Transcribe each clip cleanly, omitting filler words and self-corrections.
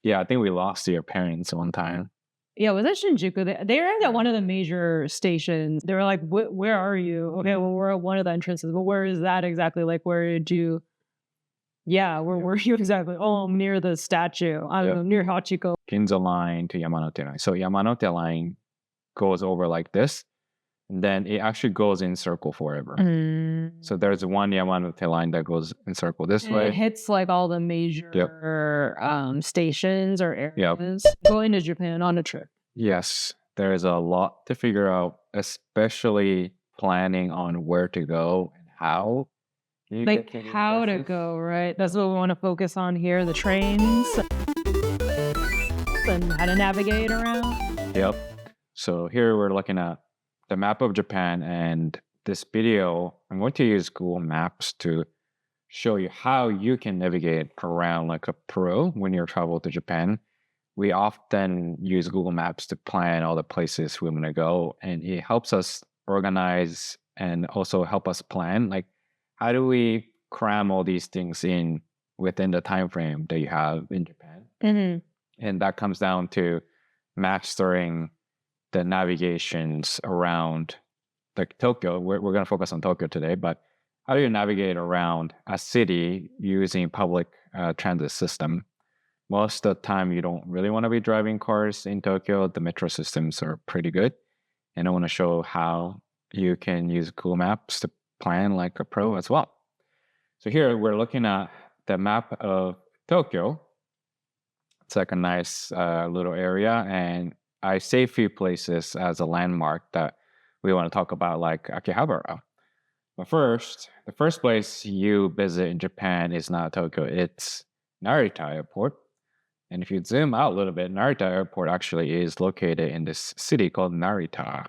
Yeah, I think we lost your parents one time. Yeah, it was at Shinjuku. They were at one of the major stations. They were like, Where are you?" Okay, well, we're at one of the entrances, but where is that exactly? Like, where did you? Yeah, where were you exactly? Oh, I'm near the statue. I don't Yep. know, near Hachiko. Ginza line to Yamanote line. So Yamanote line goes over like this, and then it actually goes in circle forever. So there's one Yamanote line that goes in circle this And it way. hits like all the major stations or Yep. areas. Going to Japan on a trip. Yes, there's a lot to figure out, especially planning on where to go and how you Like get to these how to places. go, right? That's what we want to focus on here, the trains and how to navigate around. Yep. So here we're looking at the map of Japan, and this video, I'm going to use Google Maps to show you how you can navigate around like a pro when you travel to Japan. We often use Google Maps to plan all the places we want to go, and it helps us organize and also help us plan. Like, how do we cram all these things in within the time frame that you have in Japan? Mm-hmm. And that comes down to mastering the navigations around like Tokyo. We're going to focus on Tokyo today, but how do you navigate around a city using public transit system? Most of the time, you don't really want to be driving cars in Tokyo. The metro systems are pretty good. And I want to show how you can use Google Maps to plan like a pro as well. So here we're looking at the map of Tokyo. It's like a nice little area. And I say a few places as a landmark that we want to talk about, like Akihabara. But first, the first place you visit in Japan is not Tokyo, it's Narita Airport. And if you zoom out a little bit, Narita Airport actually is located in this city called Narita.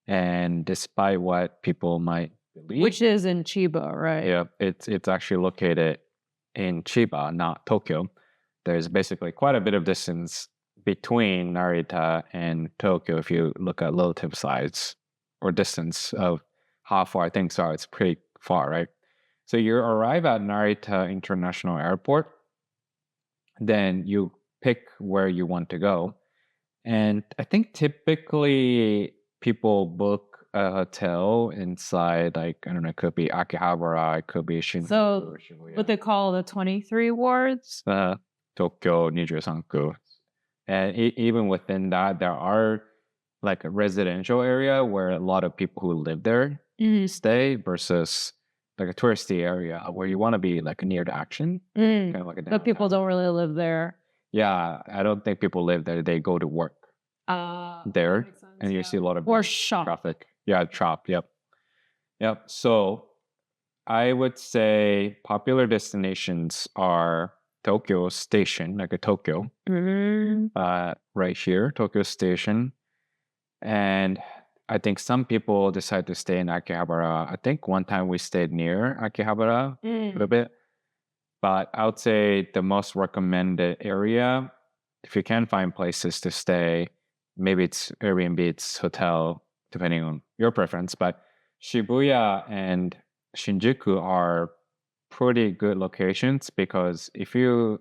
And despite what people might believe, Which is in Chiba, right? yeah, it's actually located in Chiba, not Tokyo. There's basically quite a bit of distance between Narita and Tokyo if you look at relative size or distance of how far things are. It's pretty far, right? So you arrive at Narita International Airport, then you pick where you want to go. And I think typically people book a hotel inside, like, I don't know, it could be Akihabara, it could be Shinjuku So or Shibuya. what they call the 23 wards. Tokyo, Nijusanku. And even within that, there are like a residential area where a lot of people who live there stay versus like a touristy area where you want to be like near the action. Kind of like a But people downtown. don't really live there. Yeah, I don't think people live there. They go to work there, and you see a lot of Or shop. traffic. Yeah, shop. Yep, yep. So I would say popular destinations are Tokyo Station, like a Tokyo, right here, Tokyo Station, and I think some people decide to stay in Akihabara. I think one time we stayed near Akihabara a little bit, but I would say the most recommended area, if you can find places to stay, maybe it's Airbnb, it's hotel, depending on your preference. But Shibuya and Shinjuku are pretty good locations because if you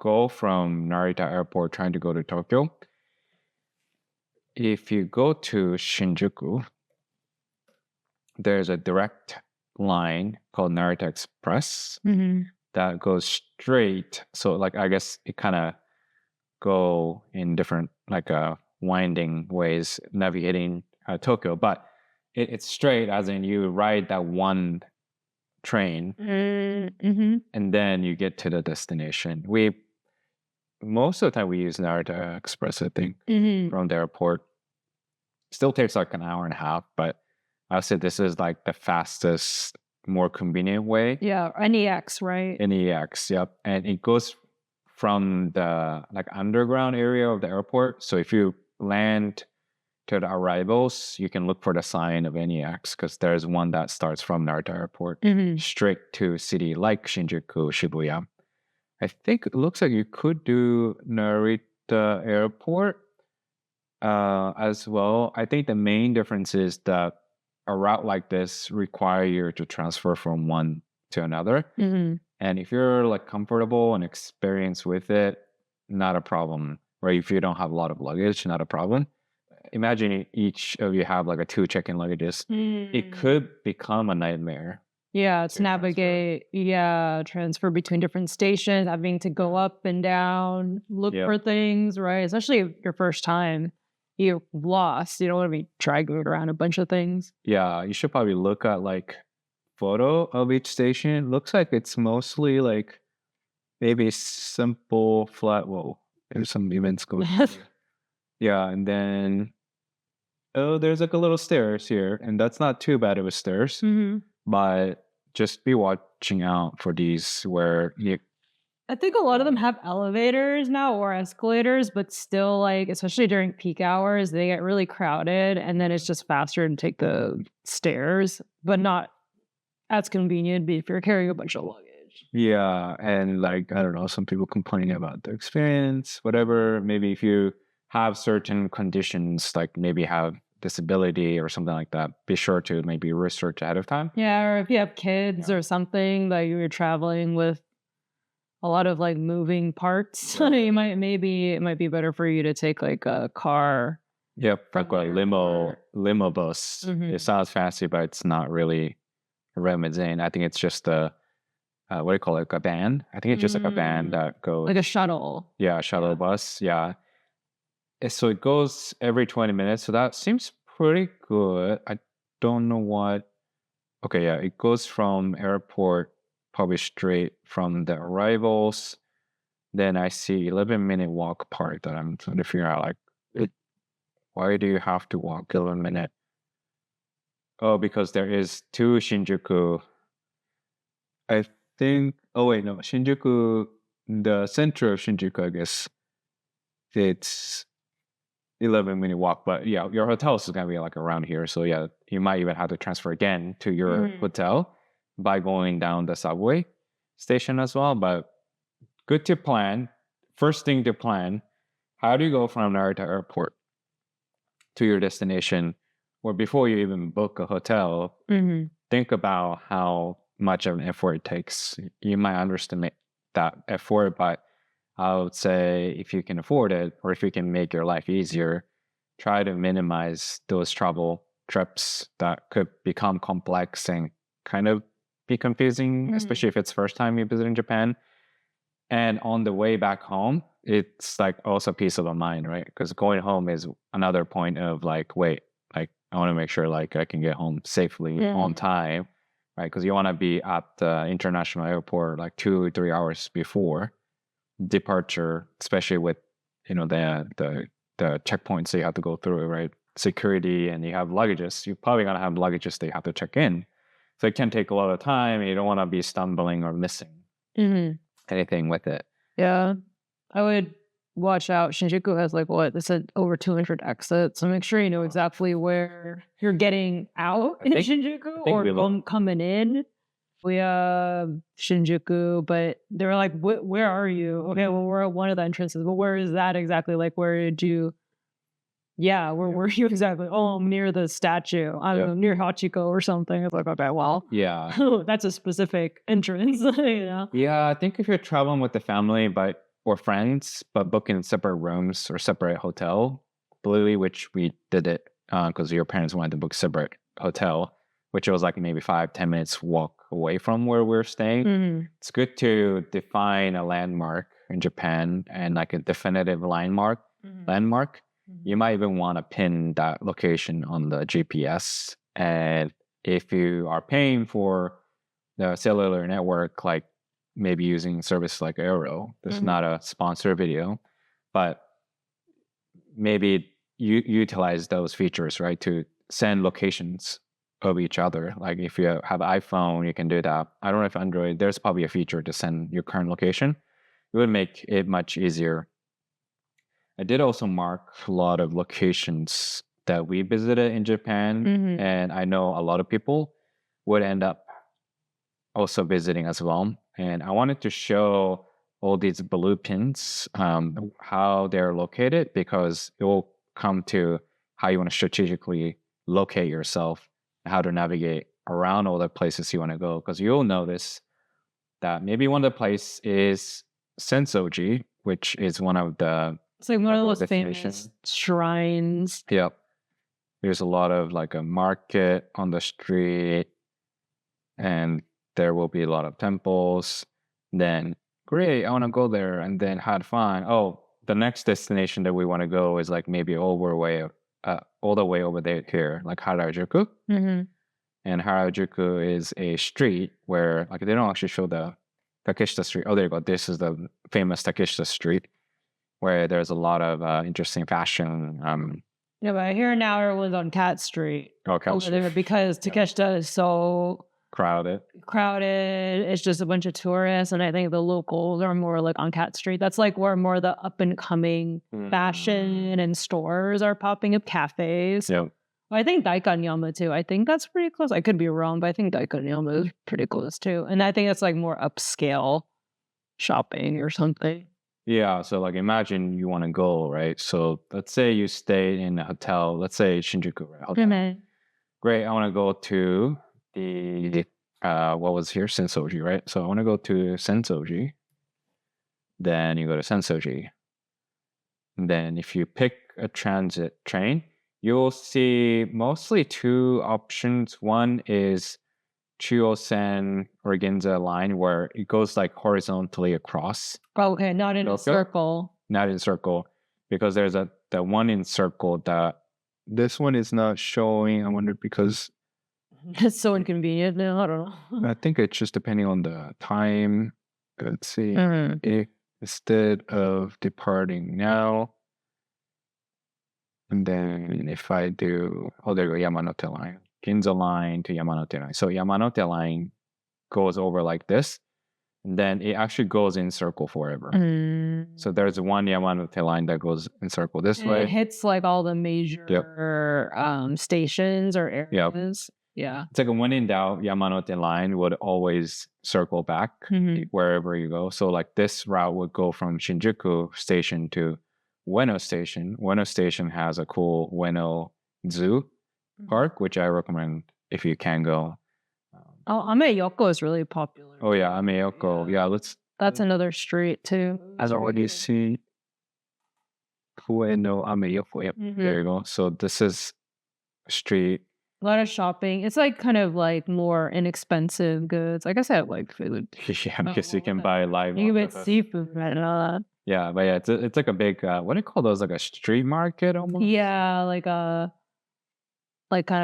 go from Narita Airport trying to go to Tokyo, if you go to Shinjuku, there's a direct line called Narita Express that goes straight. So like I guess it kind of go in different like winding ways navigating Tokyo, but it's straight as in you ride that one train and then you get to the destination. We most of the time we use Narita Express, I think, from the airport. Still takes like an hour and a half, but I would say this is like the fastest, more convenient way. Yeah, NEX, right? NEX, yep. And it goes from the like underground area of the airport. So if you land to the arrivals, you can look for the sign of NEX because there's one that starts from Narita Airport straight to city like Shinjuku, Shibuya. I think it looks like you could do Narita Airport as well. I think the main difference is that a route like this require you to transfer from one to another. And if you're like comfortable and experienced with it, not a problem. Right? If you don't have a lot of luggage, not a problem. Imagine each of you have like a 2 check-in luggages. It could become a nightmare Yeah, it's to transfer. navigate, transfer between different stations, having to go up and down, look Yep. for things, right? Especially if your first time, you're lost. You don't want to be dragging around a bunch of things. Yeah, you should probably look at like photo of each station. Looks like it's mostly like maybe simple flat. Whoa, there's some events going on here. Yeah, and then there's like a little stairs here, and that's not too bad of a stairs, hmm but just be watching out for these where you. I think a lot of them have elevators now or escalators, but still, like, especially during peak hours, they get really crowded, and then it's just faster to take the stairs, but not as convenient if you're carrying a bunch of luggage. Yeah, and like I don't know, some people complaining about the experience, whatever. Maybe if you have certain conditions, like maybe have disability or something like that, be sure to maybe research ahead of time. Yeah, or if you have kids Yeah. or something that you're traveling with a lot of like moving parts, Yeah. it might be better for you to take like a car. Yep, From like a the limo airport. bus. Mhm. It sounds fancy, but it's not really a limousine. I think it's just a what do you call it? Like a van. I think it's just like a van that goes. Like a shuttle. Yeah, shuttle Yeah. bus. Yeah. So it goes every 20 minutes. So that seems pretty good. I don't know what. Okay, yeah, it goes from airport probably straight from the arrivals. Then I see 11-minute walk part that I'm trying to figure out. Like, why do you have to walk 11 minute? Oh, because there is 2 Shinjuku. I think. Oh wait, no, Shinjuku. The center of Shinjuku, I guess. It's 11-minute walk, but yeah, your hotel is gonna be like around here. So yeah, you might even have to transfer again to your hotel by going down the subway station as well. But good to plan. First thing to plan, how do you go from Narita Airport to your destination? Or before you even book a hotel, Mhm. think about how much of an effort it takes. You might underestimate that effort, but I would say if you can afford it or if you can make your life easier, try to minimize those travel trips that could become complex and kind of be confusing, especially if it's first time you visiting Japan. And on the way back home, it's like also peace of mind, right? Because going home is another point of like, wait, like I want to make sure like I can get home safely on time, right? Because you want to be at the international airport like 2 3 hours before departure, especially with the checkpoints that you have to go through, right? Security, and you have luggages. You're probably gonna have luggages that you have to check in, so it can take a lot of time. And you don't want to be stumbling or missing Mhm. anything with it. Yeah. I would watch out. Shinjuku has like what? They said over 200 exits. So make sure you know exactly where you're getting out I in think- Shinjuku think or we lo- coming in. We Shinjuku, but they were like, where are you? Okay, well, we're at one of the entrances, but where is that exactly? Like, where did you? Yeah, where were you exactly? Oh, I'm near the statue. I don't Yep. know, near Hachiko or something. It's like, okay, well, Yeah, that's a specific entrance, you know? yeah. I think if you're traveling with the family, or friends, but booking separate rooms or separate hotel, Bluey, which we did it because your parents wanted to book separate hotel, which was like maybe 5 10 minutes walk away from where we're staying. Mhm. It's good to define a landmark in Japan and like a definitive landmark. You might even want to pin that location on the GPS. And if you are paying for the cellular network, like maybe using service like Aero, this is not a sponsor video, but maybe you utilize those features, right, to send locations of each other. Like if you have iPhone, you can do that. I don't know if Android, there's probably a feature to send your current location. It would make it much easier. I did also mark a lot of locations that we visited in Japan, and I know a lot of people would end up also visiting as well. And I wanted to show all these blue pins, how they're located, because it will come to how you want to strategically locate yourself, how to navigate around all the places you want to go. Because you'll notice that maybe one of the place is Sensoji, which is one of the It's like one of popular those famous destinations. shrines. Yep. There's a lot of like a market on the street, and there will be a lot of temples. Then great, I want to go there, and then had fun. Oh, the next destination that we want to go is like maybe all the way over there here, like Harajuku. Mm-hmm. And Harajuku is a street where like they don't actually show the Takeshita Street. Oh, there you go. This is the famous Takeshita Street where there's a lot of interesting fashion. Yeah, but I hear now everyone's on Cat Street Cat over Street. there because Takeshita is so Crowded. It's just a bunch of tourists, and I think the locals are more like on Cat Street. That's like where more the up and coming fashion and stores are popping up, cafes. Yep. I think Daikanyama too. I think that's pretty close. I could be wrong, but I think Daikanyama is pretty close too. And I think it's like more upscale shopping or something. Yeah, so like imagine you want to go, right? So let's say you stay in a hotel, let's say Shinjuku, right? Hotel. Great, I want to go to the what was here? Sensoji, right? So I want to go to Sensoji. Then you go to Sensoji. And then if you pick a transit train, you'll see mostly two options. One is Chuosen or Ginza line where it goes like horizontally across. Okay, not in a circle. Not in circle, because there's the one in circle that this one is not showing. I wonder because it's so inconvenient now. I don't know. I think it's just depending on the time. Let's see. If instead of departing now, and then if I do, oh, there you go, Yamanote line, Ginza line to Yamanote line. So Yamanote line goes over like this, and then it actually goes in circle forever. So there's one Yamanote line that goes in circle this way. It hits like all the major stations or areas. Yep. Yeah. It's like when in doubt, Yamanote line would always circle back wherever you go. So like this route would go from Shinjuku station to Ueno Station. Ueno Station has a cool Ueno Zoo park, which I recommend if you can go. Ameyoko is really popular. Oh yeah, Ameyoko. Yeah, that's another street too. As already seen. Ueno Ameyoko. Yep. There you go. So this is a street. A lot of shopping. It's like kind of like more inexpensive goods. I guess I have like food. Yeah, because you can buy live. You can buy seafood and all that. Yeah, but yeah, it's like a big what do you call those? Like a street market almost? Yeah, like kind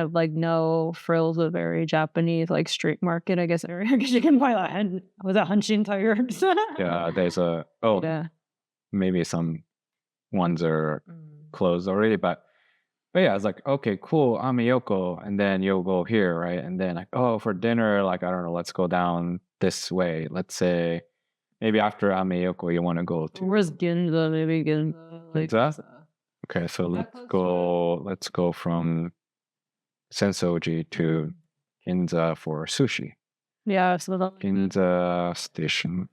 of like no frills, a very Japanese like street market, I guess area. Because you can buy that. Was that Hanshin tires? Yeah, there's maybe some ones are closed already, but yeah, it's like, okay, cool, Ameyoko, and then you'll go here, right? And then like, oh, for dinner, like, I don't know, let's go down this way. Let's say maybe after Ameyoko, you want to go to... Where's Ginza? Maybe Ginza. Like, okay, so let's go from Sensoji to Ginza for sushi. Yeah, so Ginza Station.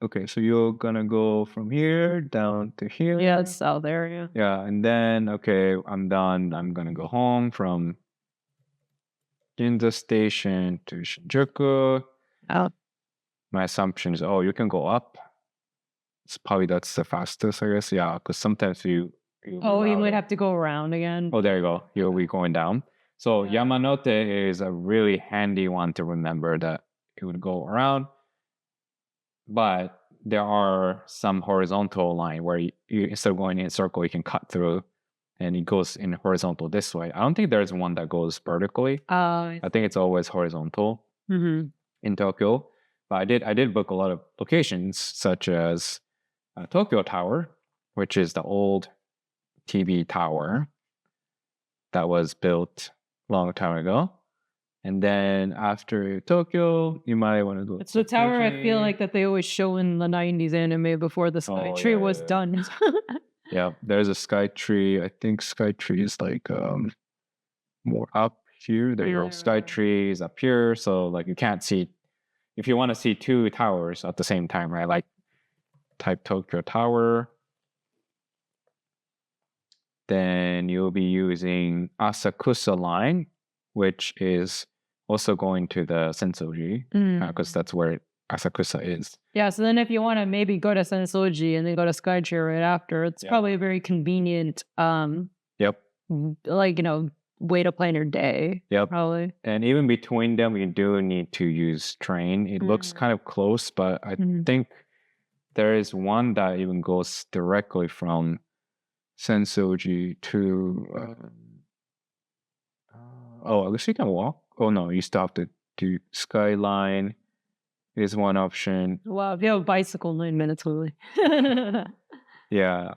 Okay, so you're gonna go from here down to here. Yeah, it's south area. Yeah, and then okay, I'm done. I'm gonna go home from Ginza Station to Shinjuku. Oh. My assumption is, you can go up. That's the fastest, I guess. Yeah, because sometimes you might have to go around again. Oh, there you go. You'll be going down. So Yamanote is a really handy one to remember that it would go around. But there are some horizontal line where you instead of going in a circle, you can cut through, and it goes in horizontal this way. I don't think there's one that goes vertically. I think it's always horizontal in Tokyo. But I did book a lot of locations, such as Tokyo Tower, which is the old TV tower that was built a long time ago. And then after Tokyo, you might want to go. It's the tower I feel like that they always show in the 90s anime before the Skytree was done. Yeah, there's a Skytree. I think Skytree is like more up here. There you go. Skytree is up here. So like you can't see, if you want to see two towers at the same time, right? Like type Tokyo Tower. Then you'll be using Asakusa line, which is also going to the Sensoji because that's where Asakusa is. Yeah, so then if you want to maybe go to Sensoji and then go to Skytree right after, it's probably a very convenient Yep. like, way to plan your day. Yep. Probably. And even between them, you do need to use train. It looks kind of close, but I think there is one that even goes directly from Sensoji to. I guess you can walk. Oh no, you still have to do Skyline. Is one option. Wow, if you have a bicycle, 9 minutes, Lily. Yeah.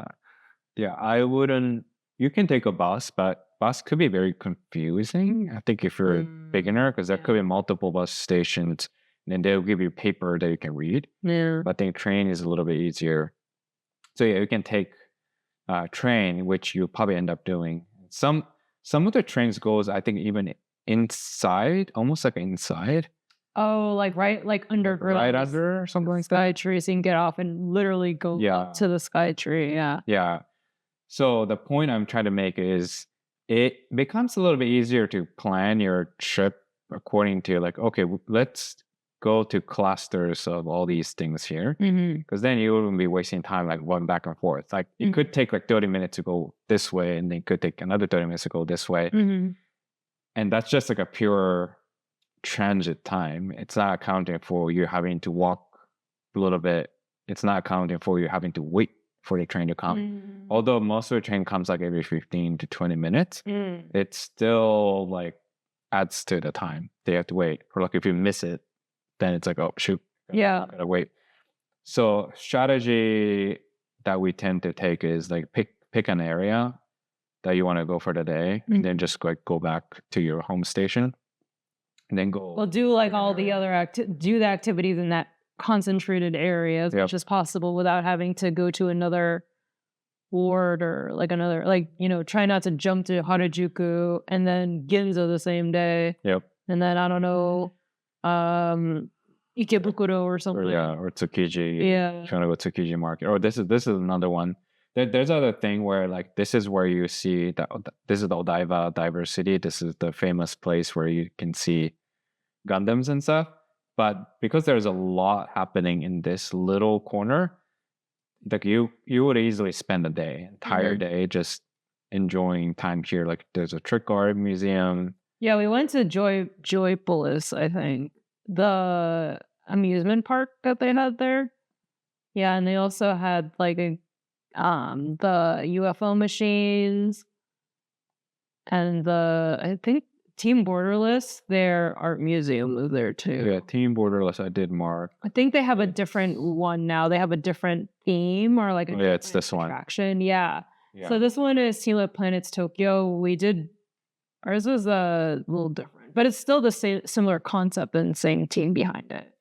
I wouldn't. You can take a bus, but bus could be very confusing. I think if you're a beginner, because there could be multiple bus stations, and then they'll give you paper that you can read. Yeah. But I think train is a little bit easier. So yeah, you can take train, which you probably end up doing. Some of the trains goes, I think, even inside, almost like inside. Oh, like underground. Right under or something like that. Skytree, so you can get off and literally go up to the Skytree. Yeah. Yeah. So the point I'm trying to make is it becomes a little bit easier to plan your trip according to like, okay, let's go to clusters of all these things here. Because then you wouldn't be wasting time like going back and forth. Like it could take like 30 minutes to go this way and then it could take another 30 minutes to go this way. And that's just like a pure transit time. It's not accounting for you having to walk a little bit. It's not accounting for you having to wait for the train to come. Although most of the train comes like every 15 to 20 minutes, it still like adds to the time they have to wait. Or like if you miss it, then it's like, oh shoot, gotta wait. So strategy that we tend to take is like pick an area that you want to go for the day, and then just like go back to your home station, and then go. Well, do like all the other do the activities in that concentrated area as much as possible without having to go to another ward or like another, like, try not to jump to Harajuku and then Ginza the same day. Yep. And then I don't know, Ikebukuro or something. Or Tsukiji. Yeah. Trying to go to Tsukiji Market. Or this is another one. There's other thing where like this is where you see that this is the Odaiba Diversity. This is the famous place where you can see Gundams and stuff. But because there's a lot happening in this little corner, like you would easily spend entire day just enjoying time here. Like there's a trick art museum. Yeah, we went to Joypolis, I think. The amusement park that they had there. Yeah, and they also had like the UFO machines and I think Team Borderless, their art museum was there too. Yeah, Team Borderless, I did mark. I think they have a different one now. They have a different theme or like it's this attraction. Yeah. So this one is Team Planets Tokyo. Ours was a little different, but it's still the same similar concept and same team behind it.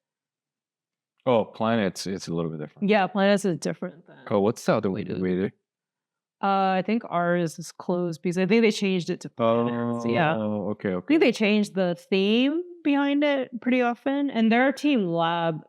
Oh, Planets, it's a little bit different. Yeah, Planets is different. What's the other way? I think ours is closed because I think they changed it to Planets. Oh, okay. I think they changed the theme behind it pretty often. And there are Team Lab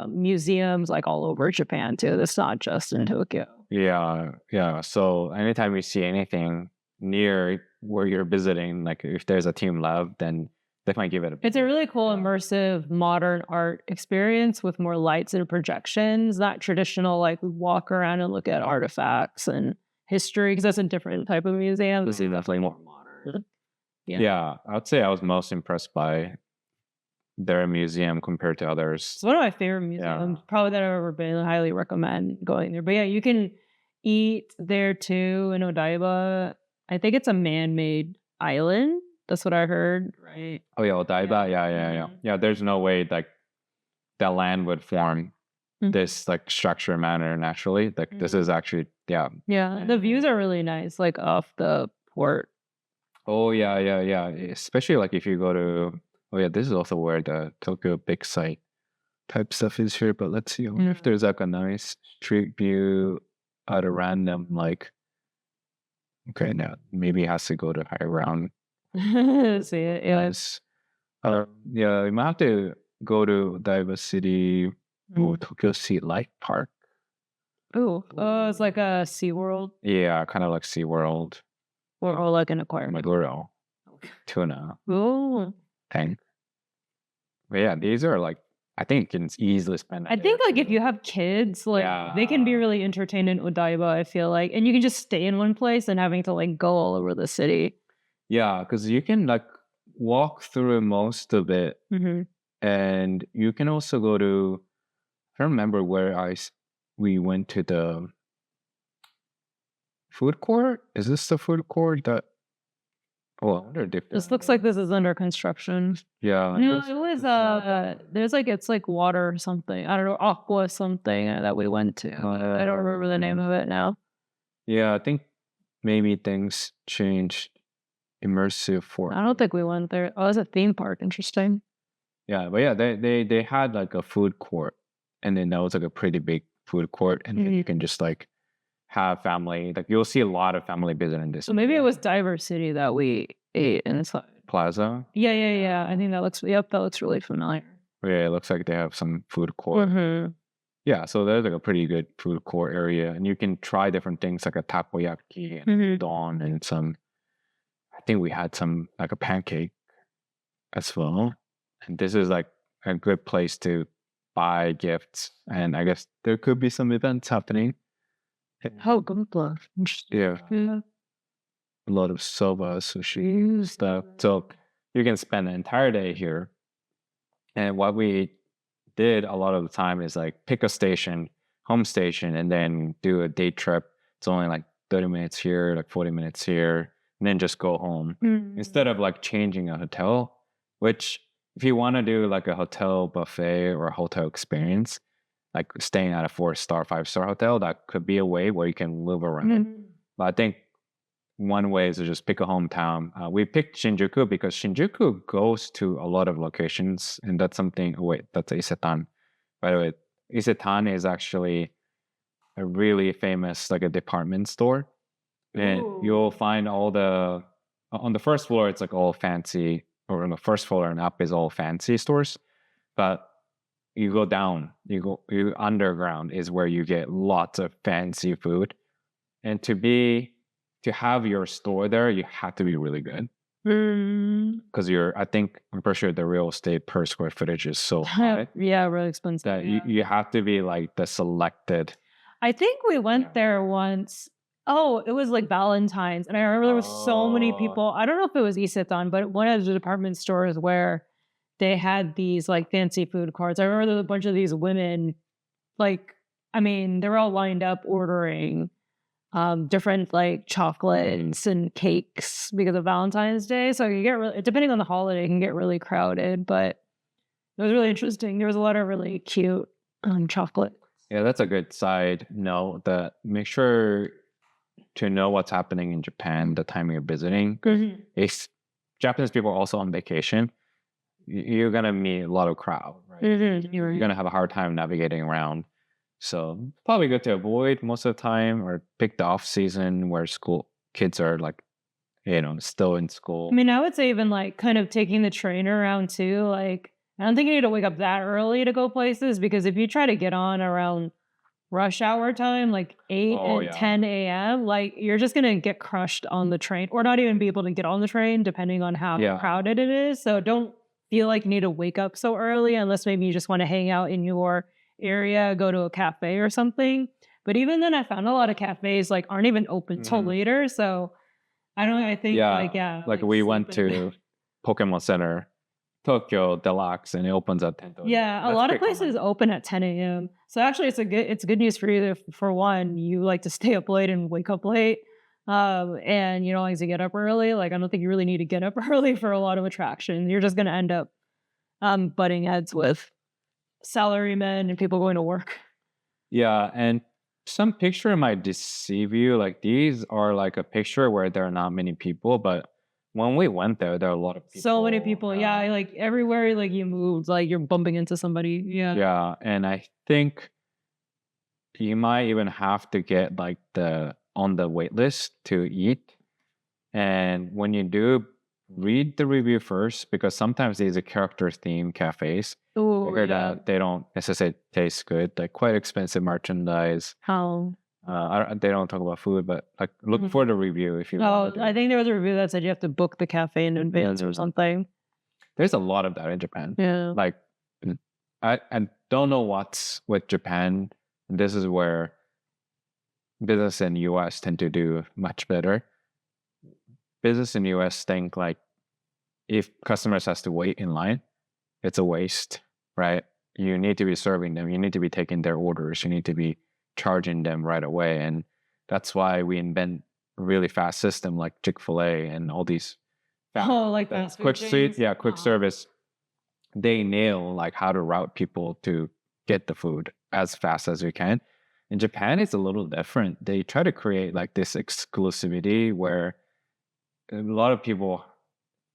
museums like all over Japan too. It's not just in Tokyo. Yeah. So anytime you see anything near where you're visiting, like if there's a Team Lab, then definitely give it It's a really cool, immersive, modern art experience with more lights and projections. Not traditional, like we walk around and look at artifacts and history, because that's a different type of museum. This is definitely more modern. Yeah, I would say I was most impressed by their museum compared to others. It's one of my favorite museums, probably that I've ever been. I highly recommend going there. But yeah, you can eat there too in Odaiba. I think it's a man-made island. That's what I heard, right? Oh yeah, Odaiba. Yeah. There's no way like that land would form this like structured manner naturally. Like this is actually Yeah, the views are really nice, like off the port. Oh yeah. Especially like if you go to this is also where the Tokyo Big Sight type stuff is here. But let's see if there's like a nice street view at a random like. Okay, now maybe it has to go to higher ground. See it? Yes. You might have to go to Odaiba City or Tokyo Sea Light Park. Oh, it's like a SeaWorld. Yeah, kind of like SeaWorld. Or like an aquarium. Maguro. Tuna. Oh. Tank. But yeah, these are like, I think you can easily spend a I day think or like if two. you have kids, like they can be Yeah. really entertained in Odaiba, I feel like. And you can just stay in one place and having to like go all over the city. Yeah, because you can like walk through most of it, Hmm. and you can also go to. I don't remember where we went to the food court. Is this the food court that? Oh, I wonder if This looks like this is under construction. yeah. No, it was there's like it's like water or something. I don't know, aqua something that we went to. I don't remember the name of it now. Yeah, I think maybe things changed. Immersive for I don't think we went there. Oh, it's a theme park. Interesting. yeah, but yeah, they had like a food court, and then that was like a pretty big food court, and then you can just like have family. Like you'll see a lot of family visiting this So maybe it was Diversity that we ate inside. plaza. Yeah. I think that looks. Yep, that looks really familiar. Yeah, it looks like they have some food court. Mm-hmm. Yeah, so there's like a pretty good food court area, and you can try different things like a takoyaki and Mhm. udon and some. I think we had some like a pancake as well, and this is like a good place to buy gifts, and I guess there could be some events happening. Oh, good luck. Interesting. Yeah, Yeah. a lot of soba sushi stuff. So you can spend the entire day here. And what we did a lot of the time is like pick a station, home station, and then do a day trip. It's only like 30 minutes here, like 40 minutes here, and then just go home. Instead of like changing a hotel, which if you want to do like a hotel buffet or a hotel experience, like staying at a 4-star, 5-star hotel, that could be a way where you can live around. But I think one way is to just pick a hometown. We picked Shinjuku because Shinjuku goes to a lot of locations, and that's something. Oh wait, that's Isetan. By the way, Isetan is actually a really famous like a department store, and you'll find all the on the first floor. It's like all fancy, or on the first floor and up is all fancy stores, but you go down, you underground is where you get lots of fancy food, and to have your store there, you have to be really good because I'm pretty sure the real estate per square footage is so high Yeah, really expensive. that you have to be like the selected. I think we went there once. Oh, it was like Valentine's. And I remember there was so many people. I don't know if it was Isetan, but one of the department stores where they had these like fancy food carts. I remember there was a bunch of these women, like, I mean, they were all lined up ordering different like chocolates and cakes because of Valentine's Day. So you get really, depending on the holiday, it can get really crowded, but it was really interesting. There was a lot of really cute chocolate. Yeah, that's a good side note. That make sure to know what's happening in Japan, the time you're visiting. If Japanese people are also on vacation, you're gonna meet a lot of crowd, right? You're gonna have a hard time navigating around. So probably good to avoid most of the time, or pick the off season where school kids are like, still in school. I mean, I would say even like kind of taking the train around too. Like, I don't think you need to wake up that early to go places because if you try to get on around rush hour time, like 8 and 10 a.m., like you're just going to get crushed on the train or not even be able to get on the train depending on how crowded it is. So don't feel like you need to wake up so early unless maybe you just want to hang out in your area, go to a cafe or something. But even then, I found a lot of cafes like aren't even open till later. So I think like we went to Pokemon Center, Tokyo Deluxe, and it opens at 10. Yeah, a lot of places open at 10 a.m. So actually, it's good news for you. For one, you like to stay up late and wake up late, and you don't like to get up early. Like I don't think you really need to get up early for a lot of attractions. You're just going to end up butting heads with salarymen and people going to work. Yeah, and some picture might deceive you. Like these are like a picture where there are not many people, but when we went there are a lot of people. So many people, yeah. Like everywhere, like you moved, like you're bumping into somebody. Yeah. Yeah, and I think you might even have to get like on the wait list to eat. And when you do, read the review first because sometimes these are character themed cafes. Oh, I heard that they don't necessarily taste good, like quite expensive merchandise. How? They don't talk about food, but like look for the review if you. I think there was a review that said you have to book the cafe in advance or something. There's a lot of that in Japan. Yeah. Like, I don't know what's with Japan. This is where business in US tend to do much better. Business in US think like if customers has to wait in line, it's a waste, right? You need to be serving them. You need to be taking their orders. You need to be charging them right away. And that's why we invent a really fast system like Chick-fil-A and all these Like fast food quick chains? quick service. They nail like how to route people to get the food as fast as we can. In Japan, it's a little different. They try to create like this exclusivity where a lot of people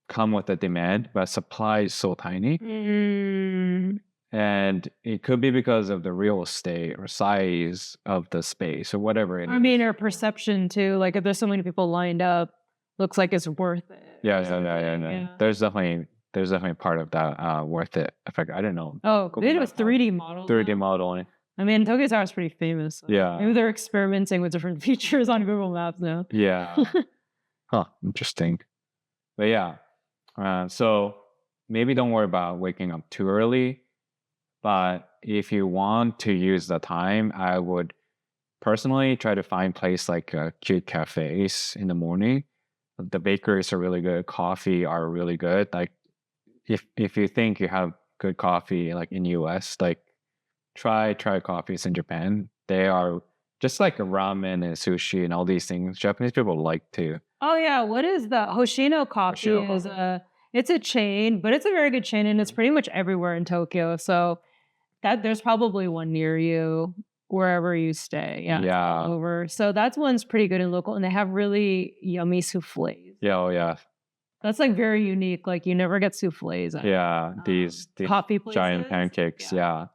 come with a demand, but supply is so tiny. Mm. And it could be because of the real estate or size of the space or whatever it is. I mean, or perception too. Like if there's so many people lined up, looks like it's worth it. Yeah. There's definitely part of that worth it effect. I don't know. Oh, Google they do a Maps now. 3D model. 3D now. modeling. I mean, Tokyo Tower is pretty famous. So Yeah. maybe they're experimenting with different features on Google Maps now. Yeah. Huh. Interesting. But yeah. So maybe don't worry about waking up too early. But if you want to use the time, I would personally try to find place like cute cafes in the morning. The bakeries are really good. Coffee are really good. Like if you think you have good coffee like in US, like try coffees in Japan. They are just like ramen and sushi and all these things. Japanese people like to. Oh yeah, what is the Hoshino Coffee? Hoshino It's a chain, but it's a very good chain, and it's pretty much everywhere in Tokyo. So that there's probably one near you wherever you stay. Yeah, it's all over. So that one's pretty good and local, and they have really yummy souffles. Yeah, oh yeah. That's like very unique. Like you never get souffles. At, these coffee places. giant pancakes. Yeah.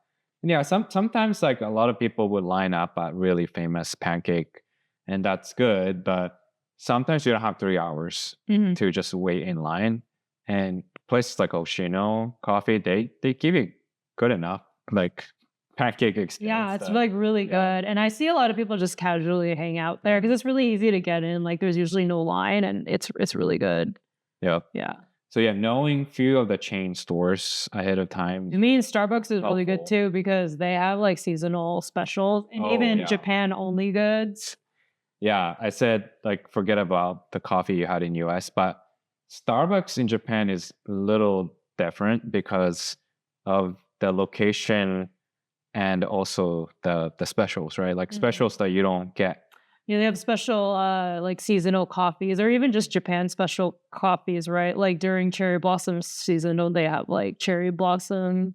Yeah, sometimes like a lot of people would line up at really famous pancake, and that's good. But sometimes you don't have 3 hours to just wait in line. And places like Hoshino Coffee, they give you good enough like pancake experience. Yeah, it's like really good. And I see a lot of people just casually hang out there because it's really easy to get in. Like there's usually no line, and it's really good. Yeah. Yeah. So yeah, knowing few of the chain stores ahead of time. I mean, Starbucks is really good too because they have like seasonal specials and even Japan only goods. Yeah, I said like forget about the coffee you had in US, but Starbucks in Japan is a little different because of the location and also the specials, right? Like specials that you don't get. Yeah, they have special like seasonal coffees or even just Japan special coffees, right? Like during cherry blossom season, don't they have like cherry blossom?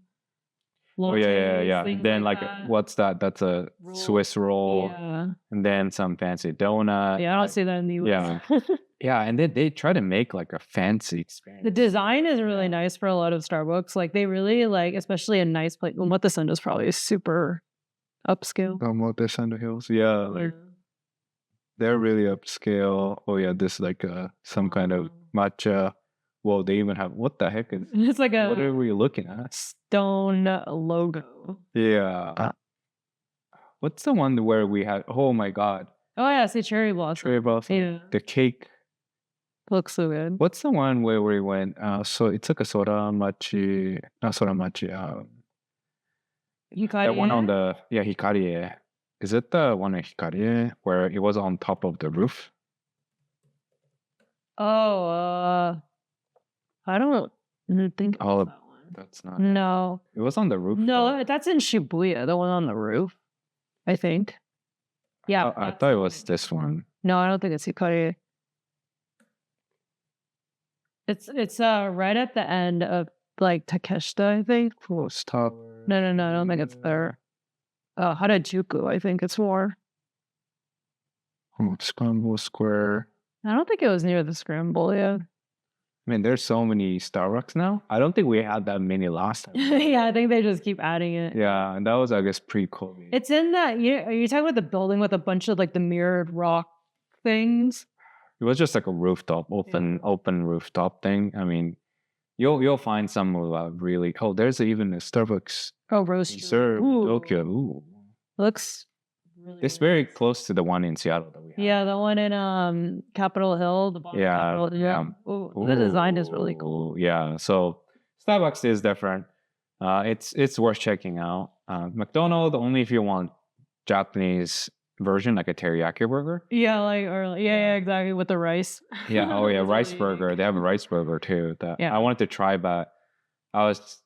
Lattes, yeah. Then like that. what's that? That's a Swiss roll. Yeah. And then some fancy donut. Yeah, I don't see that in the US. Yeah. Yeah, and then they try to make like a fancy experience. The design is really nice for a lot of Starbucks. Like they really like, especially a nice place. Well, Motte Sando is probably super upscale. Motte Sando Hills, yeah, like they're really upscale. Oh yeah, this like some kind of matcha. Well, they even have what the heck is? It's like a what are we looking at? Stone logo. Yeah. What's the one where we had? Oh my god. Oh yeah, see cherry blossom. Cherry blossom. Yeah. The cake. Looks so good. What's the one where we went? So it's like a Soramachi, not Soramachi. Hikarie? That one on the Hikarie. Is it the one in Hikarie where it was on top of the roof? Oh, I don't think it's that one. That's not. No. It was on the roof. No, that's in Shibuya, the one on the roof, I think. Yeah. I thought it was this one. No, I don't think it's Hikarie. It's right at the end of like Takeshita, I think. Oh, stop. No, I don't think it's there. Harajuku, I think it's more. Scramble Square. I don't think it was near the Scramble, yeah. I mean, there's so many Starbucks now. I don't think we had that many last time. Yeah, I think they just keep adding it. Yeah, and that was, I guess, pre-COVID. It's in that, are you talking about the building with a bunch of like the mirrored rock things? It was just like a rooftop, open rooftop thing. I mean, you'll find some really. Oh, there's even a Starbucks. Oh, roaster. Tokyo. Ooh. Looks. Really it's very close to the one in Seattle that we have. Yeah, the one in Capitol Hill. The bottom Capitol Hill. Yeah. Ooh, the design is really cool. Yeah. So Starbucks is different. It's worth checking out. McDonald's only if you want Japanese version, like a teriyaki burger. Yeah, like or yeah, exactly with the rice. Yeah. Oh yeah, It's rice really burger. good. They have a rice burger too that Yeah. I wanted to try, but I was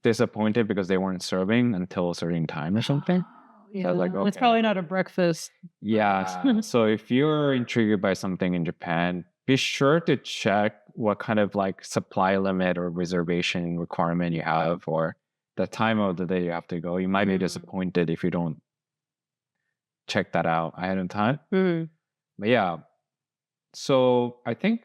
disappointed because they weren't serving until a certain time or something. Yeah, I was like, it's okay. probably not a breakfast. Yeah. So if you're intrigued by something in Japan, be sure to check what kind of like supply limit or reservation requirement you have or the time of the day you have to go. You might be disappointed if you don't check that out ahead of time. Mhm. But yeah. So I think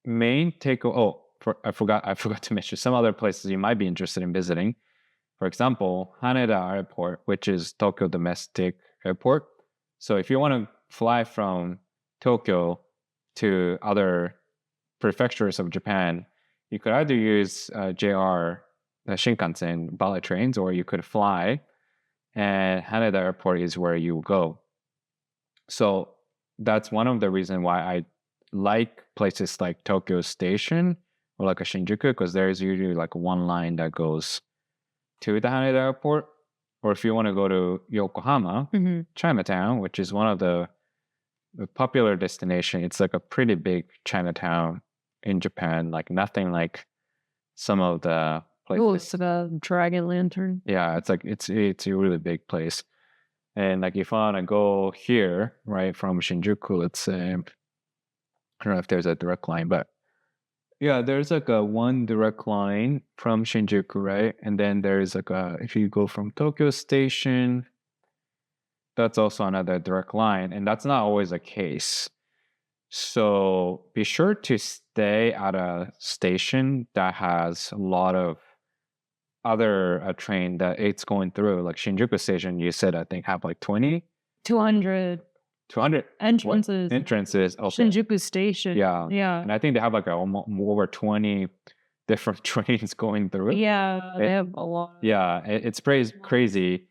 main take I forgot to mention some other places you might be interested in visiting. For example, Haneda Airport, which is Tokyo domestic airport. So if you want to fly from Tokyo to other prefectures of Japan, you could either use JR, the Shinkansen bullet trains, or you could fly. And Haneda Airport is where you go. So that's one of the reasons why I like places like Tokyo Station or like a Shinjuku, because there's usually like one line that goes to the Haneda Airport. Or if you want to go to Yokohama, Mhm. Chinatown, which is one of the popular destination, it's like a pretty big Chinatown in Japan, like nothing like some of the places. Oh, it's the Dragon Lantern. Yeah, it's like it's a really big place. And like if I want to go here, right, from Shinjuku, let's say, I don't know if there's a direct line, but yeah, there's like a one direct line from Shinjuku, right? And then there's like if you go from Tokyo Station, that's also another direct line. And that's not always the case. So be sure to stay at a station that has a lot of other train that it's going through. Like Shinjuku Station, you said, I think, have like 20, 200 200 entrances. entrances. Okay. Shinjuku Station. Yeah. Yeah. And I think they have like over 20 different trains going through it. Yeah, they have a lot. Yeah, it's pretty crazy.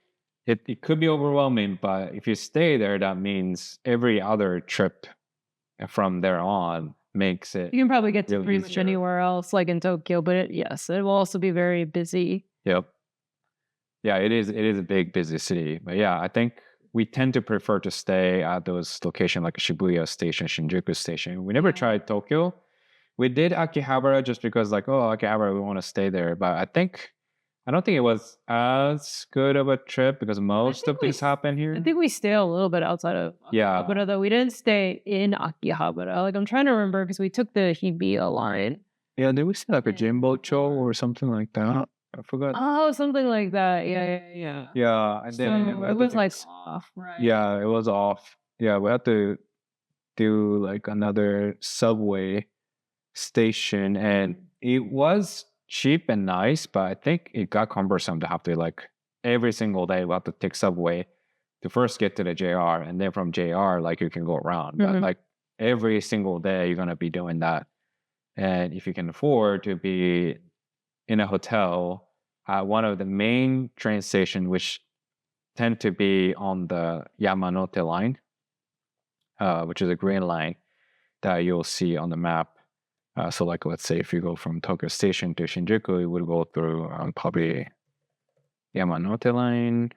It could be overwhelming, but if you stay there, that means every other trip from there on makes it. You can probably get to really pretty much easier. anywhere else, like in Tokyo, but yes, it will also be very busy. Yep. Yeah, it is. It is a big, busy city. But yeah, I think we tend to prefer to stay at those locations like Shibuya Station, Shinjuku Station. We never Yeah. tried Tokyo. We did Akihabara just because, like, oh, Akihabara, we want to stay there. But I don't think it was as good of a trip because most think of things happen here. I think we stayed a little bit outside of Yeah. Akihabara, though. We didn't stay in Akihabara. Like, I'm trying to remember because we took the Hibiya line. Yeah, did we say like a Yeah. Jimbocho or something like that? I forgot. Oh, something like that. Yeah. Yeah, and then So it was like off, right? yeah, it was off. Yeah, we had to do like another subway station, and it was cheap and nice, but I think it got cumbersome to have to like every single day we have to take subway to first get to the JR, and then from JR like you can go around. But Mhm. like every single day you're gonna be doing that, and if you can afford to be in a hotel at one of the main train stations, which tend to be on the Yamanote line, which is a green line that you'll see on the map. So like, let's say if you go from Tokyo Station to Shinjuku, it would go through probably Yamanote line,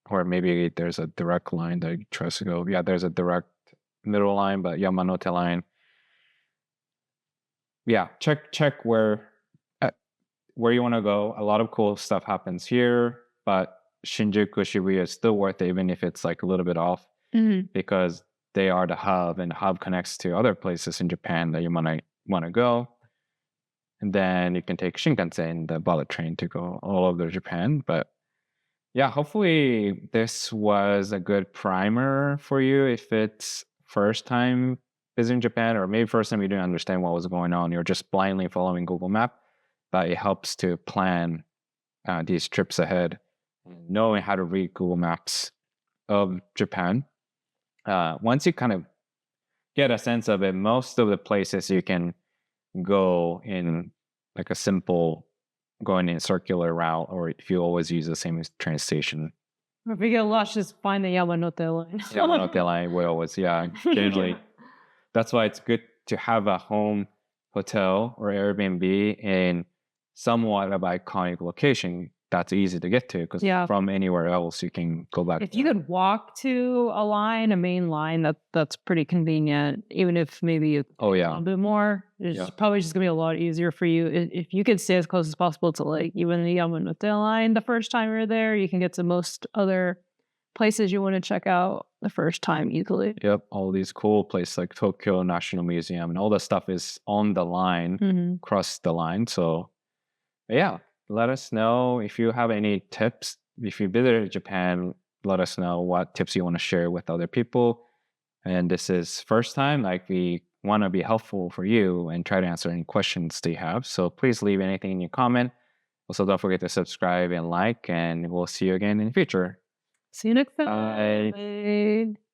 or maybe there's a direct line that you tries to go. Yeah, there's a direct middle line, but Yamanote line. Yeah, check where you want to go. A lot of cool stuff happens here, but Shinjuku, Shibuya is still worth it, even if it's like a little bit off, Mhm. because they are the hub, and the hub connects to other places in Japan that you might want to go. And then you can take Shinkansen, the bullet train, to go all over Japan. But yeah, hopefully this was a good primer for you if it's first time visiting Japan, or maybe first time you didn't understand what was going on. You're just blindly following Google Map, but it helps to plan these trips ahead, knowing how to read Google Maps of Japan. Once you kind of get a sense of it, most of the places you can go in like a simple going in a circular route, or if you always use the same train station. If you get lost, just find the Yamanote line. Yamanote line will always, yeah, generally. That's why it's good to have a home hotel or Airbnb in somewhat of iconic location that's easy to get to, because Yeah. from anywhere else you can go back. If you could walk to a main line, that's pretty convenient. Even if maybe it's Oh a yeah, little bit more, it's Yeah. probably just gonna be a lot easier for you. If you could stay as close as possible to like even the Yamanote line the first time you're there, you can get to most other places you want to check out the first time easily. yep. All these cool places like Tokyo National Museum and all that stuff is on the line, Mhm. across the line. So yeah, let us know if you have any tips. If you visited Japan, let us know what tips you want to share with other people. And this is first time, like we want to be helpful for you and try to answer any questions they have. So please leave anything in your comment. Also, don't forget to subscribe and like, and we'll see you again in the future. See you next time. Bye. Bye.